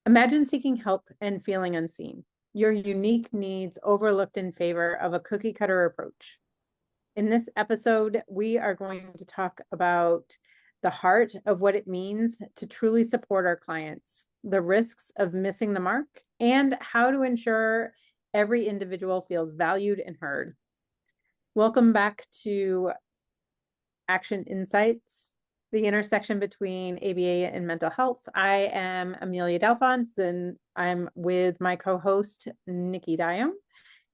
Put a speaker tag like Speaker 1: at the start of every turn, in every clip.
Speaker 1: Imagine seeking help and feeling unseen, your unique needs overlooked in favor of a cookie cutter approach. In this episode, we are going to talk about the heart of what it means to truly support our clients, the risks of missing the mark, and how to ensure every individual feels valued and heard. Welcome back to Action Insights, the intersection between ABA and mental health. I am Amelia Dalphonse, and I'm with my co-host, Nikki Diam.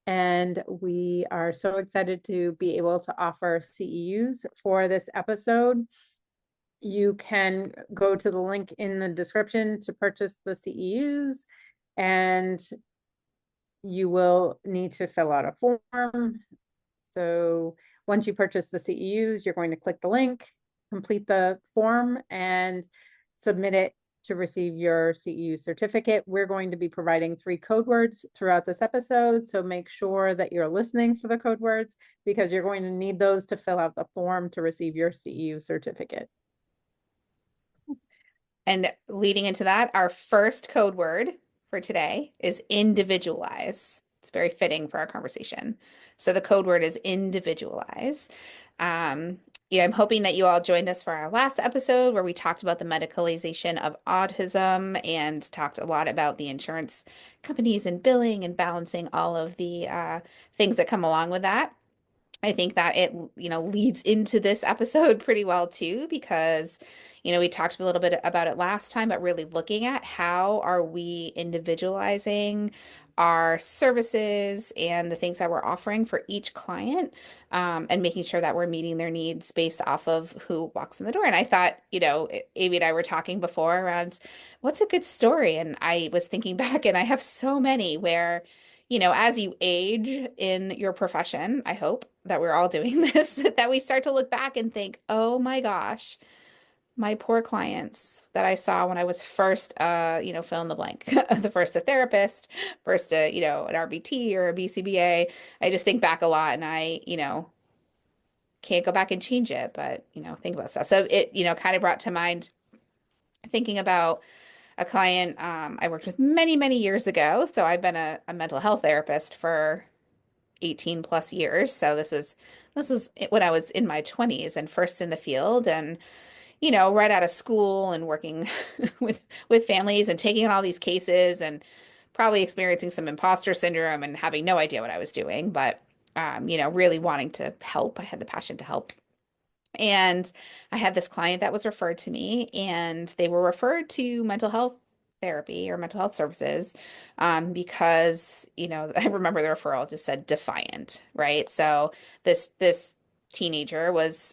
Speaker 1: And we are so excited to be able to offer CEUs for this episode. You can go to the link in the description to purchase the CEUs, and you will need to fill out a form. So once you purchase the CEUs, you're going to click the link, complete the form, and submit it to receive your CEU certificate. We're going to be providing 3 code words throughout this episode, so make sure that you're listening for the code words because you're going to need those to fill out the form to receive your CEU certificate.
Speaker 2: And leading into that, our first code word for today is individualize. It's very fitting for our conversation. So the code word is individualize. I'm hoping that you all joined us for our last episode where we talked about the medicalization of autism and talked a lot about the insurance companies and billing and balancing all of the things that come along with that. I think that it, leads into this episode pretty well too, because, we talked a little bit about it last time, but really looking at how are we individualizing our services and the things that we're offering for each client, and making sure that we're meeting their needs based off of who walks in the door. And I thought, Amy and I were talking before around what's a good story. And I was thinking back and I have so many where as you age in your profession, I hope that we're all doing this, that we start to look back and think, oh my gosh, my poor clients that I saw when I was first, fill in the blank, the first a therapist, first an RBT or a BCBA. I just think back a lot and I, can't go back and change it, but, think about stuff. So it, kind of brought to mind thinking about a client I worked with many, many years ago. So I've been a mental health therapist for 18 plus years. So this was when I was in my 20s and first in the field and right out of school and working with families and taking on all these cases and probably experiencing some imposter syndrome and having no idea what I was doing, but really wanting to help. I had the passion to help. And I had this client that was referred to me, and they were referred to mental health therapy or mental health services because, I remember the referral just said defiant, right? So this teenager was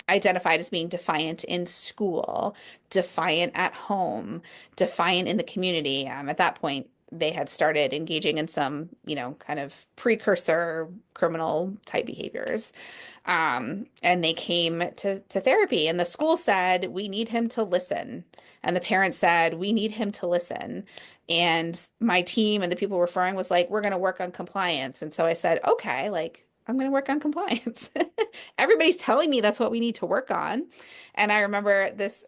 Speaker 2: identified as being defiant in school, defiant at home, defiant in the community. At that point, they had started engaging in some, kind of precursor criminal type behaviors. And they came to therapy, and the school said, we need him to listen. And the parents said, we need him to listen. And my team and the people referring was like, we're going to work on compliance. And so I said, okay, like, I'm going to work on compliance. Everybody's telling me that's what we need to work on. And I remember this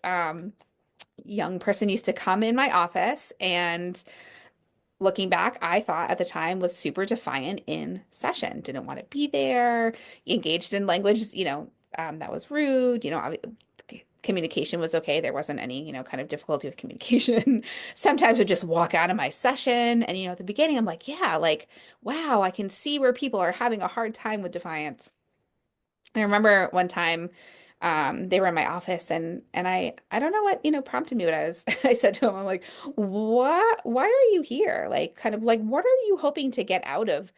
Speaker 2: young person used to come in my office, and looking back, I thought at the time was super defiant in session, didn't want to be there, engaged in language, that was rude, communication was okay. There wasn't any, kind of difficulty with communication. Sometimes would just walk out of my session. And, at the beginning, I'm like, yeah, like, wow, I can see where people are having a hard time with defiance. I remember one time they were in my office and I don't know what, prompted me when I said to him, I'm like, what, why are you here? Like, kind of like, what are you hoping to get out of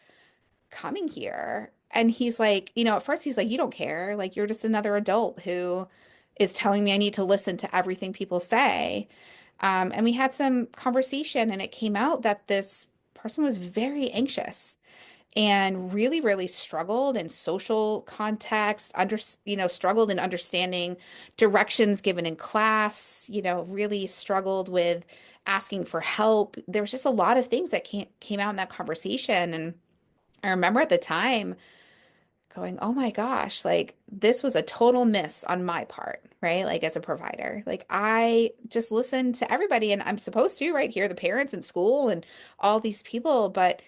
Speaker 2: coming here? And he's like, at first he's like, you don't care. Like, you're just another adult who is telling me I need to listen to everything people say. And we had some conversation and it came out that this person was very anxious and really, really struggled in social context, struggled in understanding directions given in class, really struggled with asking for help. There was just a lot of things that came out in that conversation. And I remember at the time going, oh my gosh, like this was a total miss on my part, right? Like as a provider, like I just listened to everybody and I'm supposed to, right? Here, the parents in school and all these people, but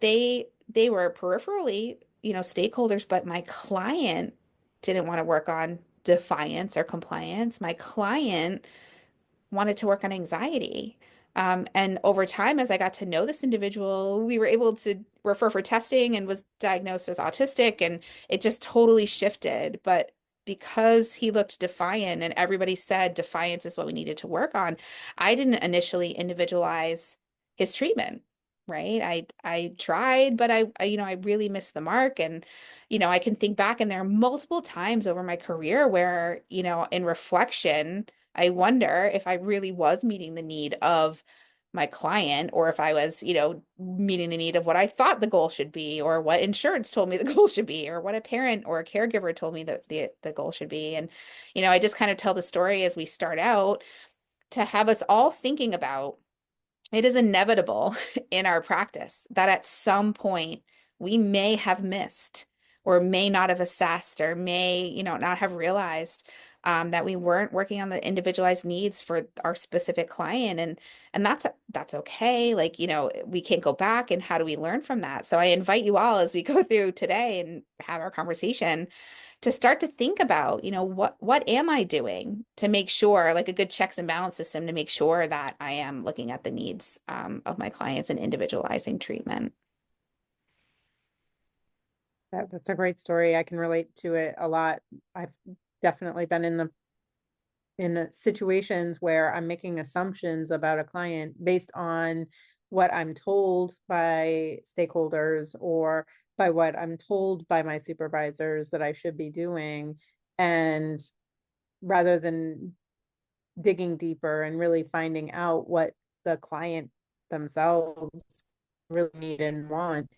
Speaker 2: they were peripherally, stakeholders, but my client didn't want to work on defiance or compliance. My client wanted to work on anxiety. And over time, as I got to know this individual, we were able to refer for testing and was diagnosed as autistic, and it just totally shifted. But because he looked defiant and everybody said defiance is what we needed to work on, I didn't initially individualize his treatment. Right. I tried, but I really missed the mark. And, I can think back and there are multiple times over my career where, in reflection, I wonder if I really was meeting the need of my client or if I was, meeting the need of what I thought the goal should be or what insurance told me the goal should be or what a parent or a caregiver told me that the goal should be. And, I just kind of tell the story as we start out to have us all thinking about it is inevitable in our practice that at some point we may have missed or may not have assessed or may, not have realized that we weren't working on the individualized needs for our specific client. And that's okay. Like, we can't go back, and how do we learn from that? So I invite you all as we go through today and have our conversation to start to think about, what am I doing to make sure, like a good checks and balance system to make sure that I am looking at the needs of my clients and individualizing treatment.
Speaker 1: That's a great story. I can relate to it a lot. I've definitely been in situations where I'm making assumptions about a client based on what I'm told by stakeholders or by what I'm told by my supervisors that I should be doing. And rather than digging deeper and really finding out what the client themselves really need and want,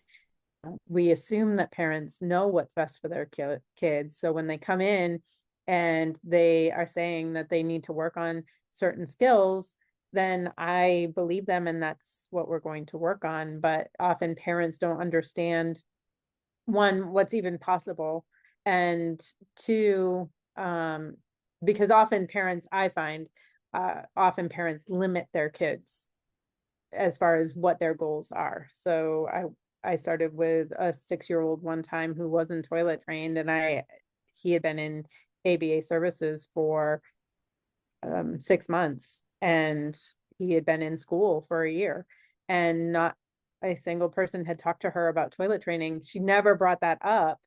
Speaker 1: we assume that parents know what's best for their kids. So when they come in and they are saying that they need to work on certain skills, then I believe them and that's what we're going to work on. But often parents don't understand, one, what's even possible, and two, because often parents, I find, often parents limit their kids as far as what their goals are. So I started with a 6-year-old one time who wasn't toilet trained, and he had been in ABA services for 6 months, and he had been in school for a year, and not a single person had talked to her about toilet training. She never brought that up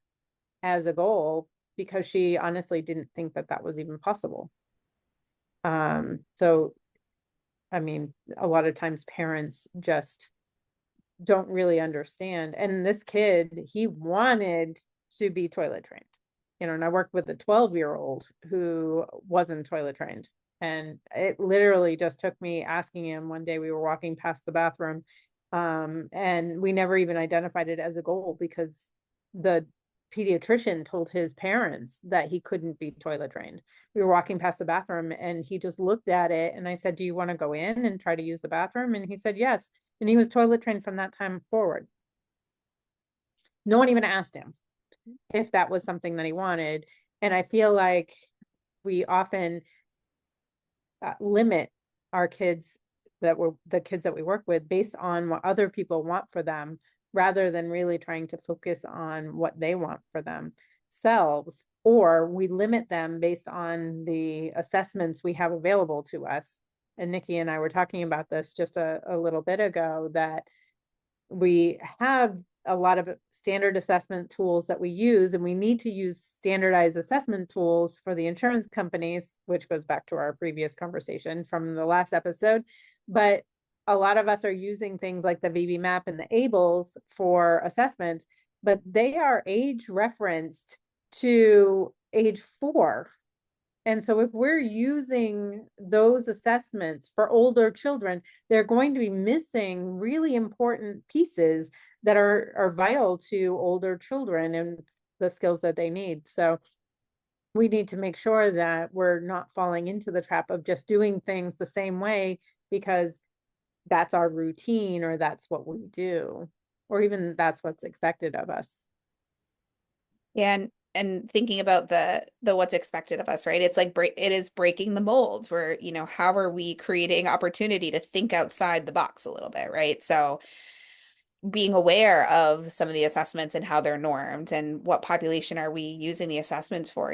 Speaker 1: as a goal because she honestly didn't think that that was even possible. So I mean, a lot of times parents just don't really understand. And this kid, he wanted to be toilet trained, and I worked with a 12-year-old who wasn't toilet trained. And it literally just took me asking him one day, we were walking past the bathroom, and we never even identified it as a goal because the pediatrician told his parents that he couldn't be toilet trained. We were walking past the bathroom and he just looked at it, and I said, do you want to go in and try to use the bathroom? And he said yes. And he was toilet trained from that time forward. No one even asked him if that was something that he wanted. And I feel like we often limit our kids, the kids that we work with, based on what other people want for them, rather than really trying to focus on what they want for themselves. Or we limit them based on the assessments we have available to us. And Nikki and I were talking about this just a little bit ago, that we have a lot of standard assessment tools that we use, and we need to use standardized assessment tools for the insurance companies, which goes back to our previous conversation from the last episode. But a lot of us are using things like the VB map and the ABLES for assessments, but they are age referenced to age 4. And so if we're using those assessments for older children, they're going to be missing really important pieces that are vital to older children and the skills that they need. So we need to make sure that we're not falling into the trap of just doing things the same way because that's our routine, or that's what we do, or even that's what's expected of us.
Speaker 2: And thinking about the what's expected of us, right? It's like it is breaking the mold where, how are we creating opportunity to think outside the box a little bit, right? So being aware of some of the assessments and how they're normed and what population are we using the assessments for.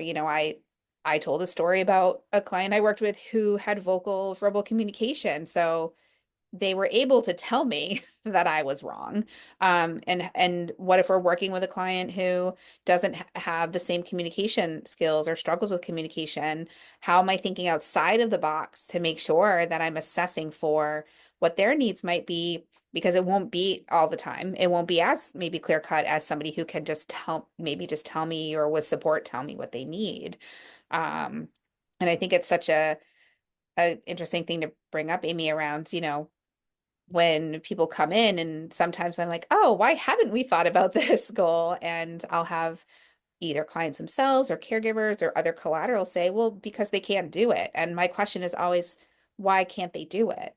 Speaker 2: I told a story about a client I worked with who had vocal verbal communication. So they were able to tell me that I was wrong. And what if we're working with a client who doesn't have the same communication skills or struggles with communication? How am I thinking outside of the box to make sure that I'm assessing for what their needs might be? Because it won't be all the time. It won't be as maybe clear cut as somebody who can maybe just tell me, or with support, tell me what they need. Um, and I think it's such a interesting thing to bring up, Amy, around, when people come in, and sometimes I'm like, oh, why haven't we thought about this goal? And I'll have either clients themselves or caregivers or other collateral say, well, because they can't do it. And my question is always, why can't they do it?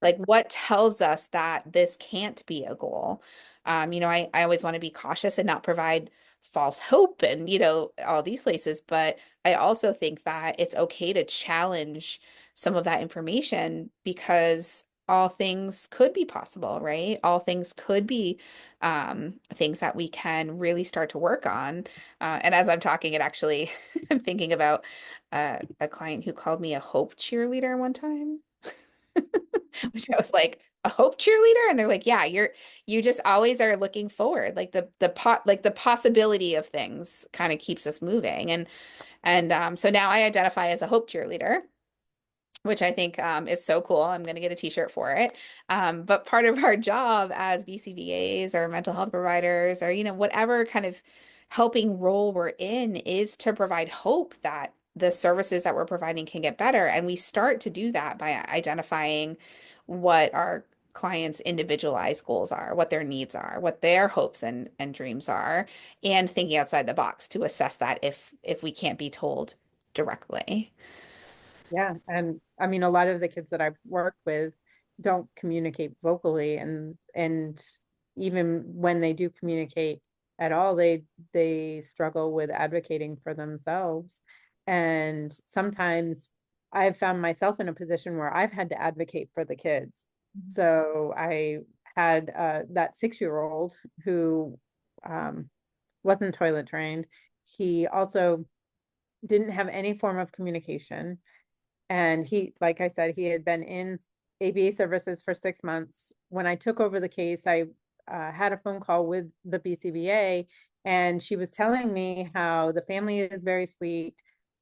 Speaker 2: Like, what tells us that this can't be a goal? I always want to be cautious and not provide false hope and, all these places. But I also think that it's okay to challenge some of that information, because all things could be possible, right? All things could be things that we can really start to work on. And as I'm talking, it actually, I'm thinking about a client who called me a hope cheerleader one time. Which I was like, a hope cheerleader? And they're like, yeah, you just always are looking forward. Like the possibility of things kind of keeps us moving. And so now I identify as a hope cheerleader, which I think is so cool. I'm going to get a t-shirt for it. But part of our job as BCBAs or mental health providers, or, whatever kind of helping role we're in, is to provide hope that the services that we're providing can get better. And we start to do that by identifying what our clients' individualized goals are, what their needs are, what their hopes and dreams are, and thinking outside the box to assess that if we can't be told directly.
Speaker 1: Yeah, and I mean, a lot of the kids that I've worked with don't communicate vocally, and even when they do communicate at all, they struggle with advocating for themselves. And sometimes I've found myself in a position where I've had to advocate for the kids. So I had that 6-year-old who um, wasn't toilet trained. He also didn't have any form of communication, and he, like I said, he had been in ABA services for 6 months. When I took over the case, I had a phone call with the BCBA, and she was telling me how the family is very sweet,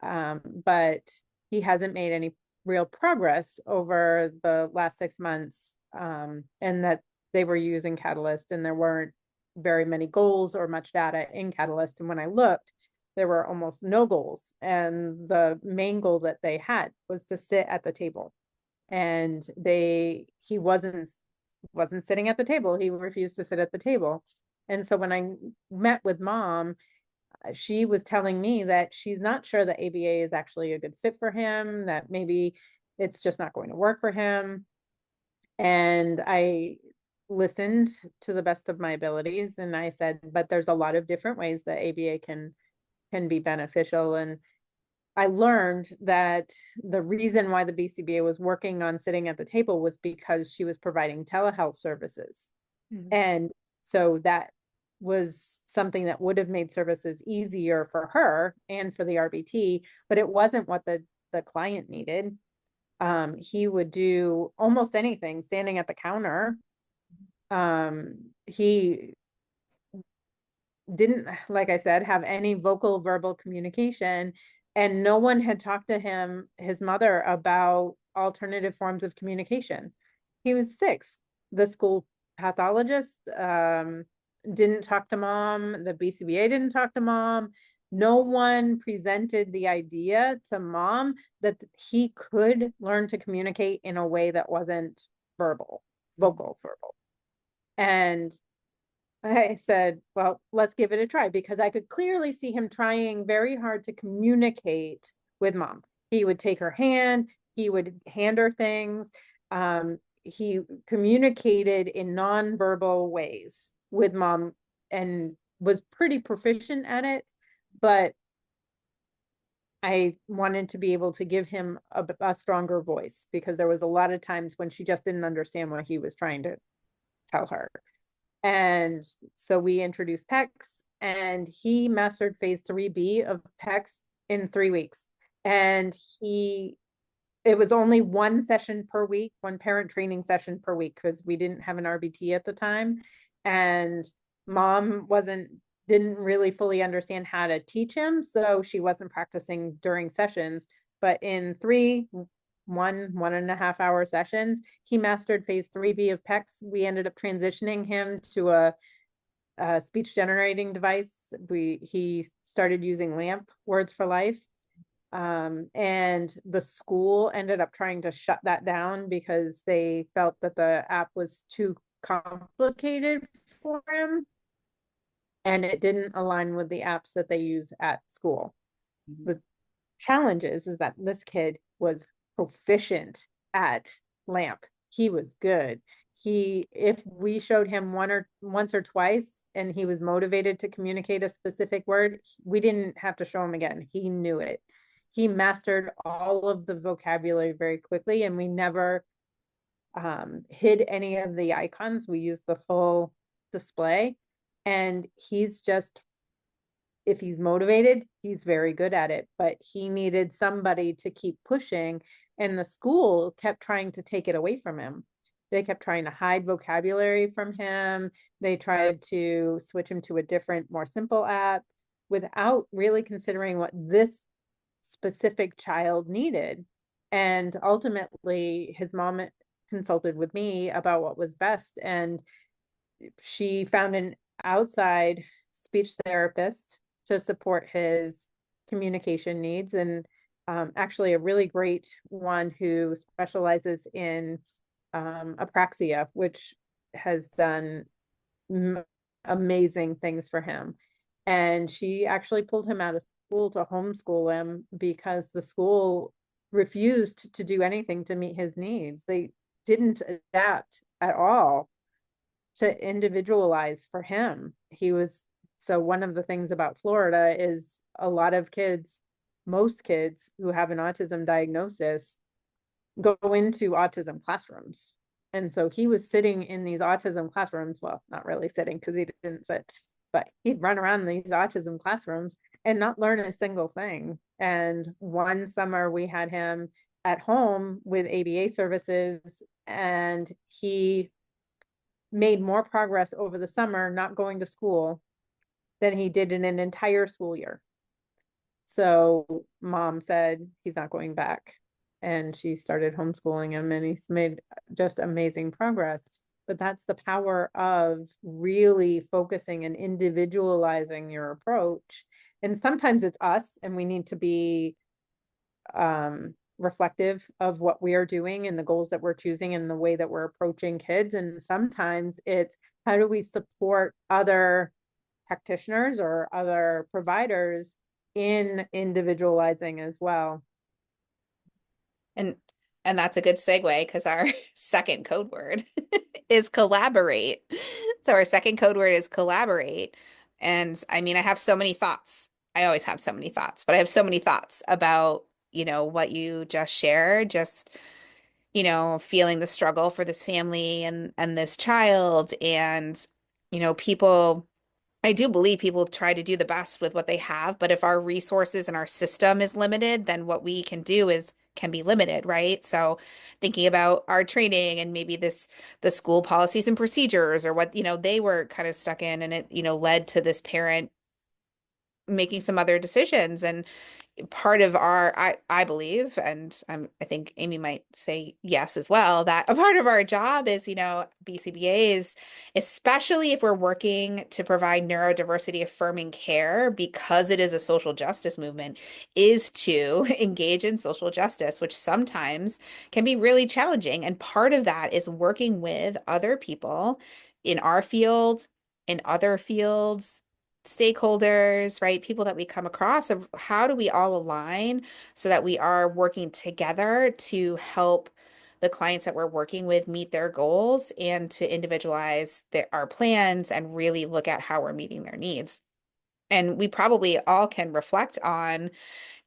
Speaker 1: but he hasn't made any real progress over the last 6 months, and that they were using Catalyst and there weren't very many goals or much data in Catalyst. And when I looked, there were almost no goals. And the main goal that they had was to sit at the table. And he wasn't sitting at the table. He refused to sit at the table. And so when I met with mom, she was telling me that she's not sure that ABA is actually a good fit for him, that maybe it's just not going to work for him. And I listened to the best of my abilities, and I said, but there's a lot of different ways that ABA can be beneficial. And I learned that the reason why the BCBA was working on sitting at the table was because she was providing telehealth services.
Speaker 2: Mhm.
Speaker 1: And so that was something that would have made services easier for her and for the RBT, but it wasn't what the client needed. He would do almost anything standing at the counter. He didn't, like I said, have any vocal verbal communication, and no one had talked to his mother, about alternative forms of communication. He was 6. The school pathologist didn't talk to mom. The BCBA didn't talk to mom. No one presented the idea to mom that he could learn to communicate in a way that wasn't vocal verbal. And I said, well, let's give it a try, because I could clearly see him trying very hard to communicate with mom. He would take her hand, he would hand her things. He communicated in nonverbal ways with mom, and was pretty proficient at it, but I wanted to be able to give him a stronger voice, because there was a lot of times when she just didn't understand what he was trying to tell her. And so we introduced PECs, and he mastered phase 3B of PECs in 3 weeks. And it was only one session per week, one parent training session per week, because we didn't have an RBT at the time. And mom didn't really fully understand how to teach him, so she wasn't practicing during sessions. But in 1.5 hour sessions, he mastered phase 3B of PECs. We ended up transitioning him to a speech generating device. He started using LAMP, Words for Life. And the school ended up trying to shut that down because they felt that the app was too complicated for him, and it didn't align with the apps that they use at school. The challenge is that this kid was proficient at LAMP. He was good. If we showed him once or twice and he was motivated to communicate a specific word, we didn't have to show him again. He knew it. He mastered all of the vocabulary very quickly, and we never hid any of the icons. We used the full display, and if he's motivated, he's very good at it, but he needed somebody to keep pushing, and the school kept trying to take it away from him. They kept trying to hide vocabulary from him. They tried to switch him to a different, more simple app without really considering what this specific child needed. And ultimately, his mom consulted with me about what was best, and she found an outside speech therapist to support his communication needs, and actually a really great one who specializes in apraxia, which has done amazing things for him. And she actually pulled him out of school to homeschool him because the school refused to do anything to meet his needs. They didn't adapt at all to individualize for him. So one of the things about Florida is a lot of kids, most kids who have an autism diagnosis, go into autism classrooms. And so he was sitting in these autism classrooms, well, not really sitting because he didn't sit, but he'd run around these autism classrooms and not learn a single thing. And one summer we had him at home with ABA services, and he made more progress over the summer not going to school than he did in an entire school year. So mom said he's not going back, and she started homeschooling him, and he's made just amazing progress. But that's the power of really focusing and individualizing your approach. And sometimes it's us, and we need to be reflective of what we are doing and the goals that we're choosing and the way that we're approaching kids. And sometimes it's how do we support other practitioners or other providers in individualizing as well.
Speaker 2: And that's a good segue, because our second code word is collaborate. So our second code word is collaborate. And I mean, I have so many thoughts. I always have so many thoughts, but I have so many thoughts about, what you just shared, just, feeling the struggle for this family and this child. And, people, I do believe people try to do the best with what they have, but if our resources and our system is limited, then what we can do can be limited, right? So thinking about our training and maybe the school policies and procedures, or what, they were kind of stuck in, and it, led to this parent making some other decisions. And part of I believe, and I think Amy might say yes as well, that a part of our job is, BCBAs, especially if we're working to provide neurodiversity affirming care, because it is a social justice movement, is to engage in social justice, which sometimes can be really challenging. And part of that is working with other people in our field, in other fields, stakeholders, right? People that we come across, of how do we all align so that we are working together to help the clients that we're working with meet their goals and to individualize our plans and really look at how we're meeting their needs. And we probably all can reflect on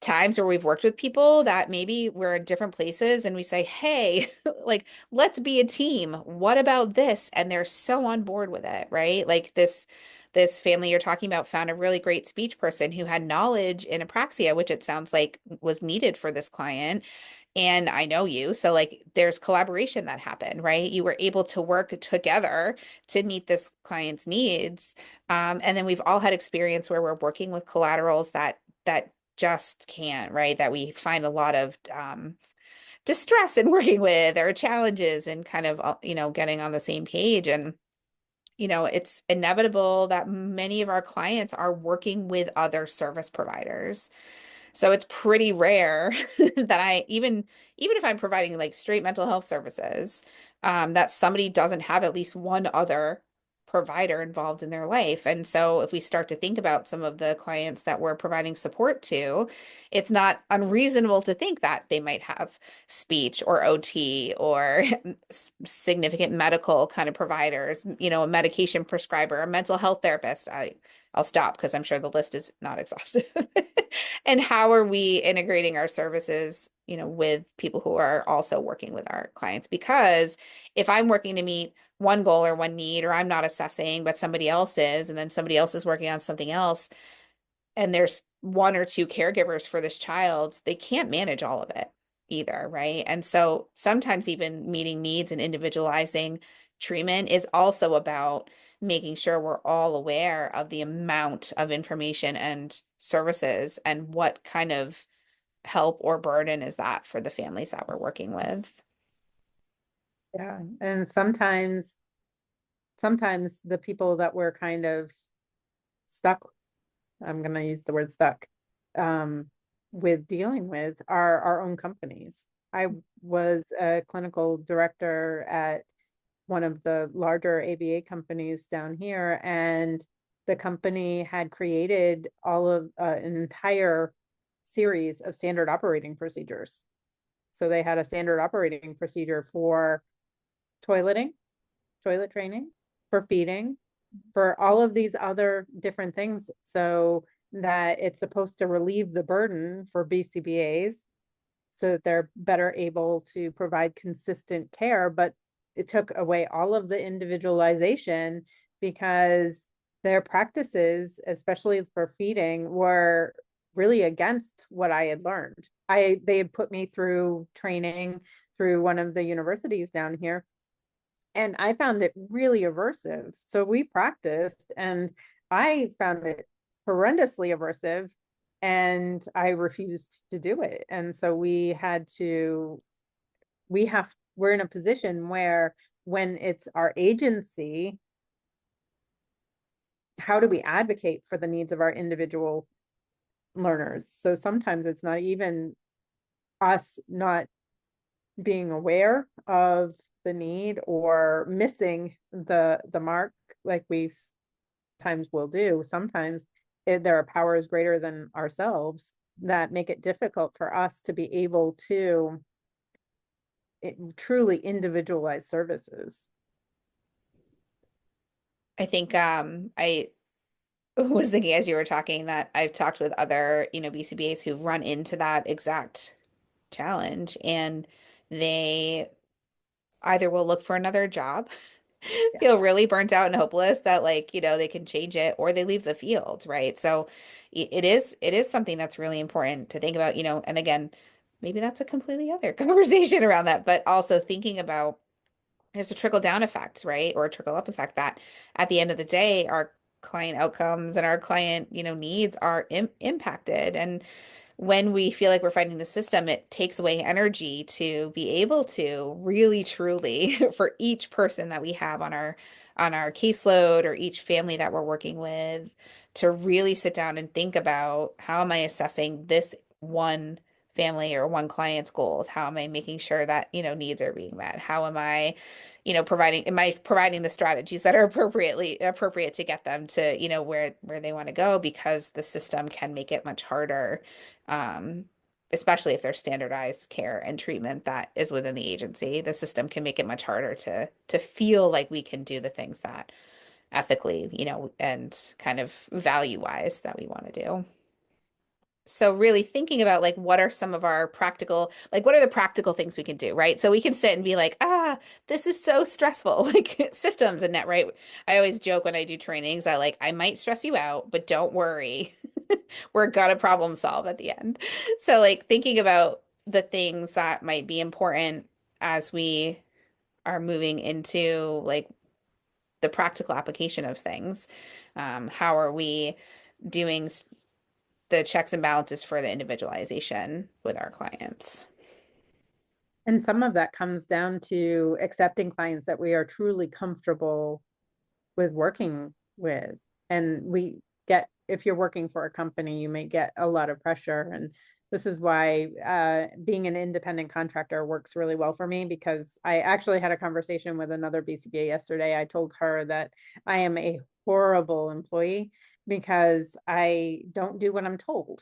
Speaker 2: times where we've worked with people that maybe we're in different places and we say, hey, like, let's be a team. What about this? And they're so on board with it, right? Like this family you're talking about found a really great speech person who had knowledge in apraxia, which it sounds like was needed for this client. And I know you, so like there's collaboration that happened, right? You were able to work together to meet this client's needs. And then we've all had experience where we're working with collaterals that just can't, right? That we find a lot of distress in working with or challenges and kind of, getting on the same page. And, it's inevitable that many of our clients are working with other service providers. So it's pretty rare that even if I'm providing like straight mental health services, that somebody doesn't have at least one other provider involved in their life. And so if we start to think about some of the clients that we're providing support to, it's not unreasonable to think that they might have speech or OT or significant medical kind of providers, a medication prescriber, a mental health therapist. I'll stop because I'm sure the list is not exhaustive. And how are we integrating our services, with people who are also working with our clients? Because if I'm working to meet one goal or one need, or I'm not assessing, but somebody else is, and then somebody else is working on something else, and there's one or two caregivers for this child, they can't manage all of it either, right? And so sometimes even meeting needs and individualizing treatment is also about making sure we're all aware of the amount of information and services and what kind of help or burden is that for the families that we're working with.
Speaker 1: Yeah. And sometimes the people that we're kind of stuck, I'm going to use the word stuck, um, with dealing with are our own companies. I was a clinical director at one of the larger ABA companies down here, and the company had created all of an entire series of standard operating procedures. So they had a standard operating procedure for toileting, toilet training, for feeding, for all of these other different things, so that it's supposed to relieve the burden for BCBAs so that they're better able to provide consistent care. But it took away all of the individualization because their practices, especially for feeding, were really against what I had learned. They had put me through training through one of the universities down here, and I found it really aversive. So we practiced, and I found it horrendously aversive, and I refused to do it. And so we're in a position where when it's our agency, how do we advocate for the needs of our individual learners? So sometimes it's not even us not being aware of the need or missing the mark like we times will do. Sometimes there are powers greater than ourselves that make it difficult for us to be able to truly individualize services.
Speaker 2: I think I was thinking as you were talking that I've talked with other, BCBAs who've run into that exact challenge, and they either will look for another job,
Speaker 1: Yeah.
Speaker 2: feel really burnt out and hopeless that like, they can change it, or they leave the field, right? So it is something that's really important to think about, and again, maybe that's a completely other conversation around that, but also thinking about there's a trickle down effect, right? Or a trickle up effect that at the end of the day, our client outcomes and our client, needs are impacted. And when we feel like we're fighting the system, it takes away energy to be able to really truly for each person that we have on our caseload or each family that we're working with to really sit down and think about how am I assessing this one family or one client's goals? How am I making sure that, needs are being met? How am I, am I providing the strategies that are appropriate to get them to, where they want to go, because the system can make it much harder. especially if there's standardized care and treatment that is within the agency, the system can make it much harder to feel like we can do the things that ethically, and kind of value-wise that we want to do. So really thinking about like what are some of our practical, like what are the practical things we can do, right? So we can sit and be like, this is so stressful, like systems and net, right? I always joke when I do trainings, I might stress you out, but don't worry. We're gonna problem solve at the end. So like thinking about the things that might be important as we are moving into like the practical application of things. How are we doing the checks and balances for the individualization with our clients?
Speaker 1: And some of that comes down to accepting clients that we are truly comfortable with working with. And we get, if you're working for a company, you may get a lot of pressure. And this is why being an independent contractor works really well for me, because I actually had a conversation with another BCBA yesterday. I told her that I am a horrible employee because I don't do what I'm told.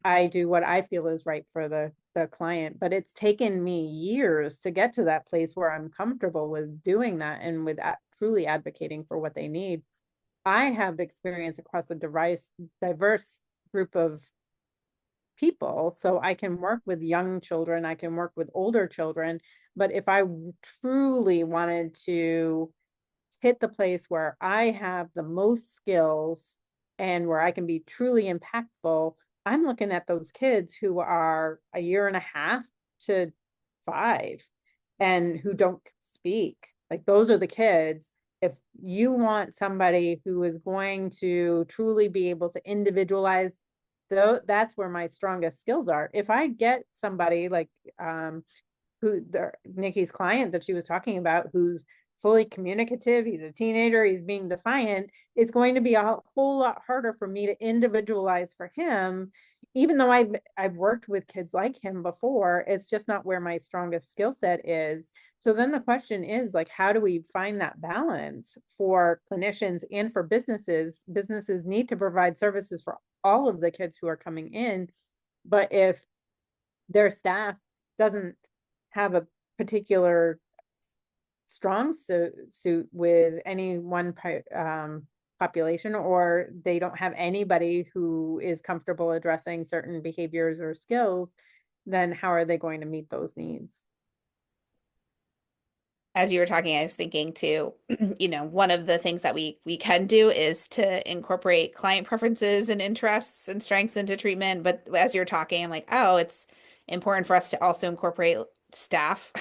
Speaker 1: I do what I feel is right for the client, but it's taken me years to get to that place where I'm comfortable with doing that and with truly advocating for what they need. I have experience across a diverse group of people, so I can work with young children, I can work with older children, but if I truly wanted to hit the place where I have the most skills and where I can be truly impactful, I'm looking at those kids who are a year and a half to 5 and who don't speak. Like those are the kids. If you want somebody who is going to truly be able to individualize, though, that's where my strongest skills are. If I get somebody like Nikki's client that she was talking about, who's fully communicative, he's a teenager, he's being defiant, it's going to be a whole lot harder for me to individualize for him. Even though I've worked with kids like him before, it's just not where my strongest skill set is. So then the question is like, how do we find that balance for clinicians and for businesses? Businesses need to provide services for all of the kids who are coming in, but if their staff doesn't have a particular strong suit with any one population, or they don't have anybody who is comfortable addressing certain behaviors or skills, then how are they going to meet those needs?
Speaker 2: As you were talking, I was thinking too, one of the things that we can do is to incorporate client preferences and interests and strengths into treatment. But as you're talking, I'm like, oh, it's important for us to also incorporate staff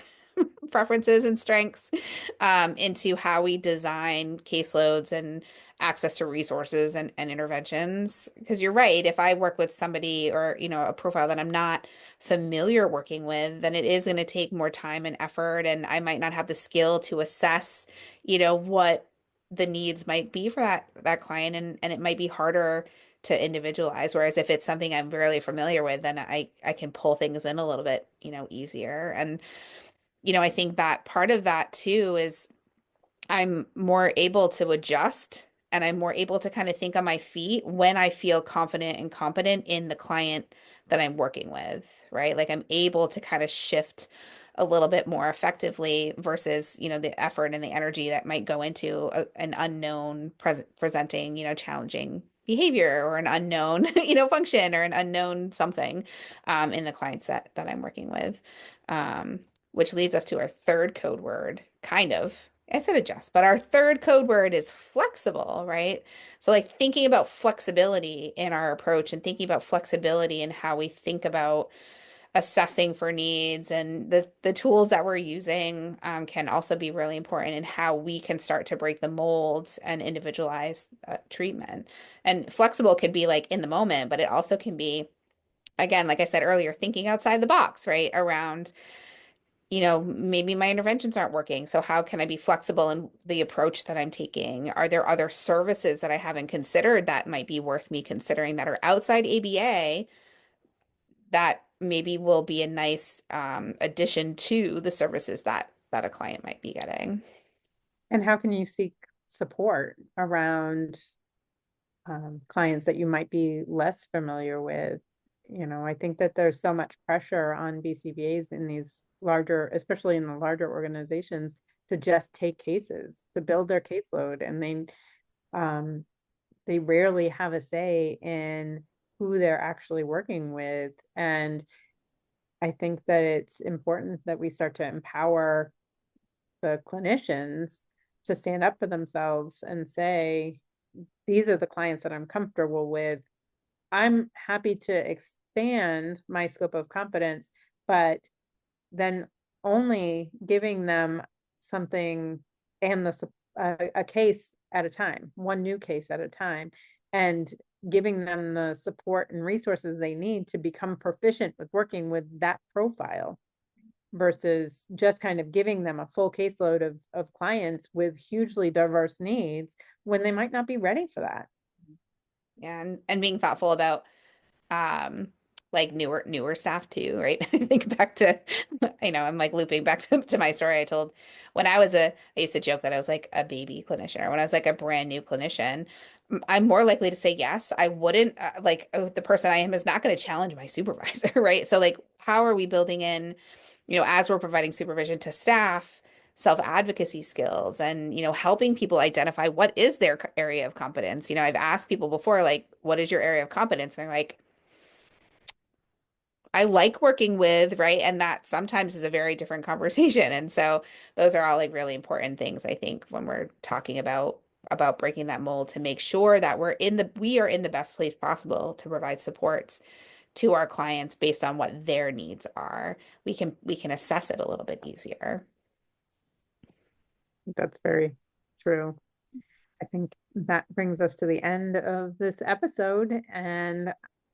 Speaker 2: preferences and strengths into how we design caseloads and access to resources and interventions. Because you're right, if I work with somebody or, a profile that I'm not familiar working with, then it is going to take more time and effort, and I might not have the skill to assess, what the needs might be for that client, and it might be harder to individualize. Whereas if it's something I'm really familiar with, then I can pull things in a little bit, easier. And I think that part of that too is I'm more able to adjust and I'm more able to kind of think on my feet when I feel confident and competent in the client that I'm working with, right? Like I'm able to kind of shift a little bit more effectively versus, the effort and the energy that might go into an unknown presenting, challenging behavior or an unknown, function or an unknown something in the client set that I'm working with. Which leads us to our third code word, kind of. I said adjust, but our third code word is flexible, right? So like thinking about flexibility in our approach and thinking about flexibility in how we think about assessing for needs, and the tools that we're using can also be really important in how we can start to break the molds and individualize treatment. And flexible could be like in the moment, but it also can be, again, like I said earlier, thinking outside the box, right? Around maybe my interventions aren't working. So how can I be flexible in the approach that I'm taking? Are there other services that I haven't considered that might be worth me considering that are outside ABA that maybe will be a nice addition to the services that a client might be getting?
Speaker 1: And how can you seek support around clients that you might be less familiar with I think that there's so much pressure on BCBAs in these larger, especially in the larger organizations, to just take cases, to build their caseload, and um, they rarely have a say in who they're actually working with. And I think that it's important that we start to empower the clinicians to stand up for themselves and say, these are the clients that I'm comfortable with. I'm happy to expand my scope of competence, but then only giving them something and a case at a time, one new case at a time, and giving them the support and resources they need to become proficient with working with that profile versus just kind of giving them a full caseload of clients with hugely diverse needs when they might not be ready for that.
Speaker 2: Yeah, and being thoughtful about um like newer staff too, right? I think back to I'm like looping back to my story I told when I used to joke that I was like a baby clinician, or when I was like a brand new clinician. I'm more likely to say yes. I wouldn't like, oh, the person I am is not going to challenge my supervisor, right? So like, how are we building in, as we're providing supervision to staff, self-advocacy skills, and helping people identify what is their area of competence. I've asked people before, like, what is your area of competence? And they're like, I like working with, right? And that sometimes is a very different conversation. And so those are all like really important things, I think, when we're talking about breaking that mold, to make sure that we are in the best place possible to provide supports to our clients based on what their needs are. We can assess it a little bit easier.
Speaker 1: That's very true. I think that brings us to the end of this episode. And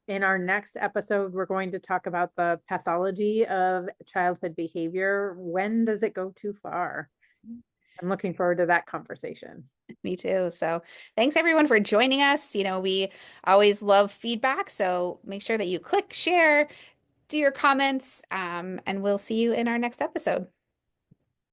Speaker 1: in our next episode, we're going to talk about the pathology of childhood behavior. When does it go too far? I'm looking forward to that conversation.
Speaker 2: Me too. So thanks everyone for joining us. We always love feedback. So make sure that you click, share, do your comments, and we'll see you in our next episode.